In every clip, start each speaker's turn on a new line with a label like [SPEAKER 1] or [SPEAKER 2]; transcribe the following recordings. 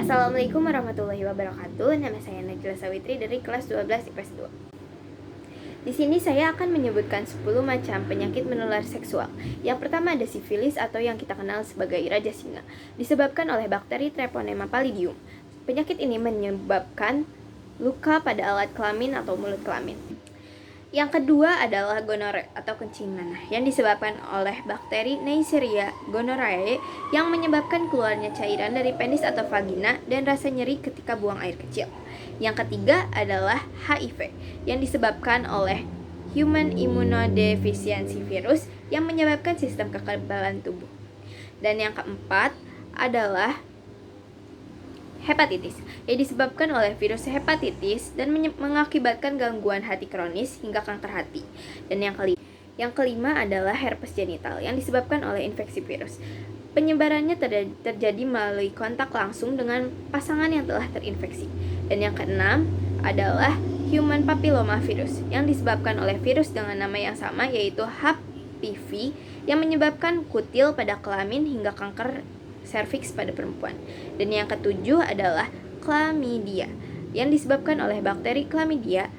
[SPEAKER 1] Assalamualaikum warahmatullahi wabarakatuh. Nama saya Najla Sawitri dari kelas 12 IPS 2. Di sini saya akan menyebutkan 10 macam penyakit menular seksual. Yang pertama ada sifilis atau yang kita kenal sebagai raja singa, disebabkan oleh bakteri Treponema pallidum. Penyakit ini menyebabkan luka pada alat kelamin atau mulut kelamin. Yang kedua adalah gonore atau kencing nanah yang disebabkan oleh bakteri Neisseria gonorrhoeae yang menyebabkan keluarnya cairan dari penis atau vagina dan rasa nyeri ketika buang air kecil. Yang ketiga adalah HIV yang disebabkan oleh Human Immunodeficiency Virus yang menyebabkan sistem kekebalan tubuh. Dan yang keempat adalah hepatitis yang disebabkan oleh virus hepatitis dan mengakibatkan gangguan hati kronis hingga kanker hati. Dan yang kelima adalah herpes genital yang disebabkan oleh infeksi virus. Penyebarannya terjadi melalui kontak langsung dengan pasangan yang telah terinfeksi. Dan yang keenam adalah human papilloma virus yang disebabkan oleh virus dengan nama yang sama yaitu HPV yang menyebabkan kutil pada kelamin hingga kanker serviks pada perempuan. Dan yang ketujuh adalah chlamydia yang disebabkan oleh bakteri Chlamydia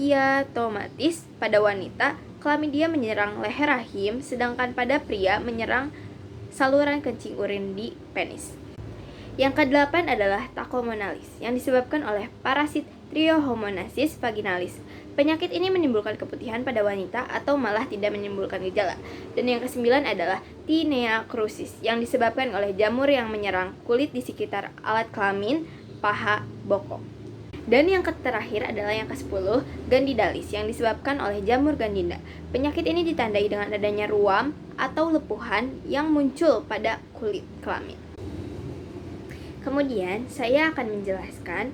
[SPEAKER 1] diatomatis. Pada wanita, chlamydia menyerang leher rahim, sedangkan pada pria menyerang saluran kencing urin di penis. Yang kedelapan adalah Tachymonalis yang disebabkan oleh parasit Triohomonasis vaginalis. Penyakit ini menimbulkan keputihan pada wanita atau malah tidak menimbulkan gejala. Dan yang kesembilan adalah Tinea crucis yang disebabkan oleh jamur yang menyerang kulit di sekitar alat kelamin, paha, bokong. Dan yang terakhir adalah yang ke-10, Gandidalis yang disebabkan oleh jamur gandida. Penyakit ini ditandai dengan adanya ruam atau lepuhan yang muncul pada kulit kelamin. Kemudian saya akan menjelaskan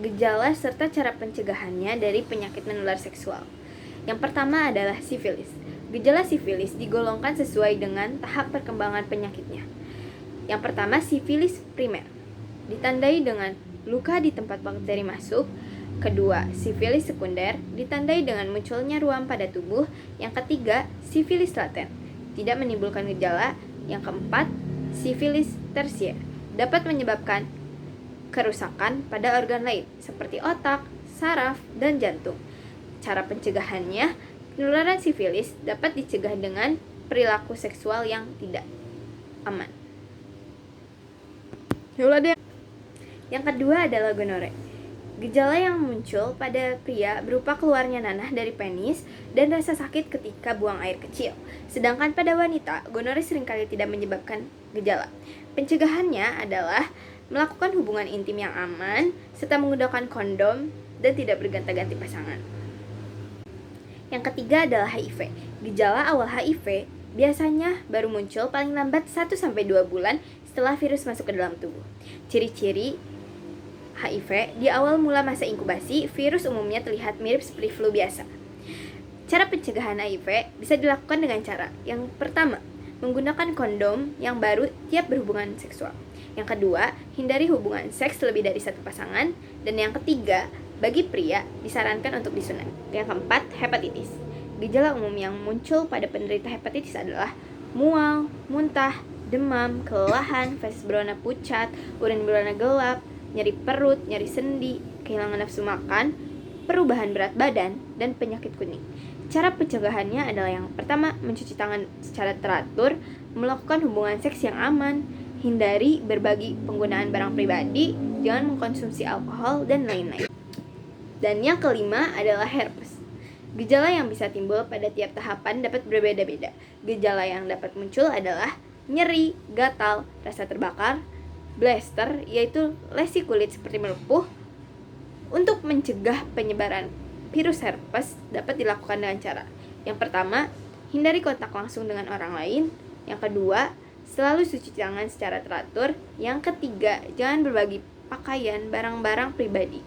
[SPEAKER 1] gejala serta cara pencegahannya dari penyakit menular seksual. Yang pertama adalah sifilis. Gejala sifilis digolongkan sesuai dengan tahap perkembangan penyakitnya. Yang pertama, sifilis primer, ditandai dengan luka di tempat bakteri masuk. Kedua, sifilis sekunder, ditandai dengan munculnya ruam pada tubuh. Yang ketiga, sifilis laten, tidak menimbulkan gejala. Yang keempat, sifilis tersier, dapat menyebabkan kerusakan pada organ lain seperti otak, saraf, dan jantung. Cara pencegahannya, penularan sifilis dapat dicegah dengan perilaku seksual yang tidak aman. Yang kedua adalah gonore. Gejala yang muncul pada pria berupa keluarnya nanah dari penis dan rasa sakit ketika buang air kecil. Sedangkan pada wanita, gonore seringkali tidak menyebabkan gejala. Pencegahannya adalah melakukan hubungan intim yang aman, serta menggunakan kondom dan tidak berganti-ganti pasangan. Yang ketiga adalah HIV. Gejala awal HIV biasanya baru muncul paling lambat 1-2 bulan setelah virus masuk ke dalam tubuh. Ciri-ciri HIV di awal mula masa inkubasi, virus umumnya terlihat mirip seperti flu biasa. Cara pencegahan HIV bisa dilakukan dengan cara yang pertama, menggunakan kondom yang baru tiap berhubungan seksual. Yang kedua, hindari hubungan seks lebih dari satu pasangan. Dan yang ketiga, bagi pria disarankan untuk disunat. Yang keempat, hepatitis. Gejala umum yang muncul pada penderita hepatitis adalah mual, muntah, demam, kelelahan, feses berwarna pucat, urin berwarna gelap, nyeri perut, nyeri sendi, kehilangan nafsu makan, perubahan berat badan, dan penyakit kuning. Cara pencegahannya adalah yang pertama, mencuci tangan secara teratur, melakukan hubungan seks yang aman, hindari berbagi penggunaan barang pribadi, jangan mengkonsumsi alkohol, dan lain-lain. Dan yang kelima adalah herpes. Gejala yang bisa timbul pada tiap tahapan dapat berbeda-beda. Gejala yang dapat muncul adalah nyeri, gatal, rasa terbakar, blister, yaitu lesi kulit seperti melepuh. Untuk mencegah penyebaran virus herpes dapat dilakukan dengan cara yang pertama, hindari kontak langsung dengan orang lain. Yang kedua, selalu cuci tangan secara teratur. Yang ketiga, jangan berbagi pakaian, barang-barang pribadi.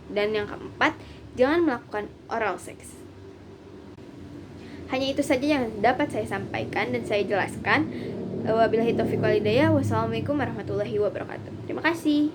[SPEAKER 1] Dan yang keempat, jangan melakukan oral sex. Hanya itu saja yang dapat saya sampaikan dan saya jelaskan. Wabillahi taufiq wal hidayah. Wassalamualaikum warahmatullahi wabarakatuh. Terima kasih.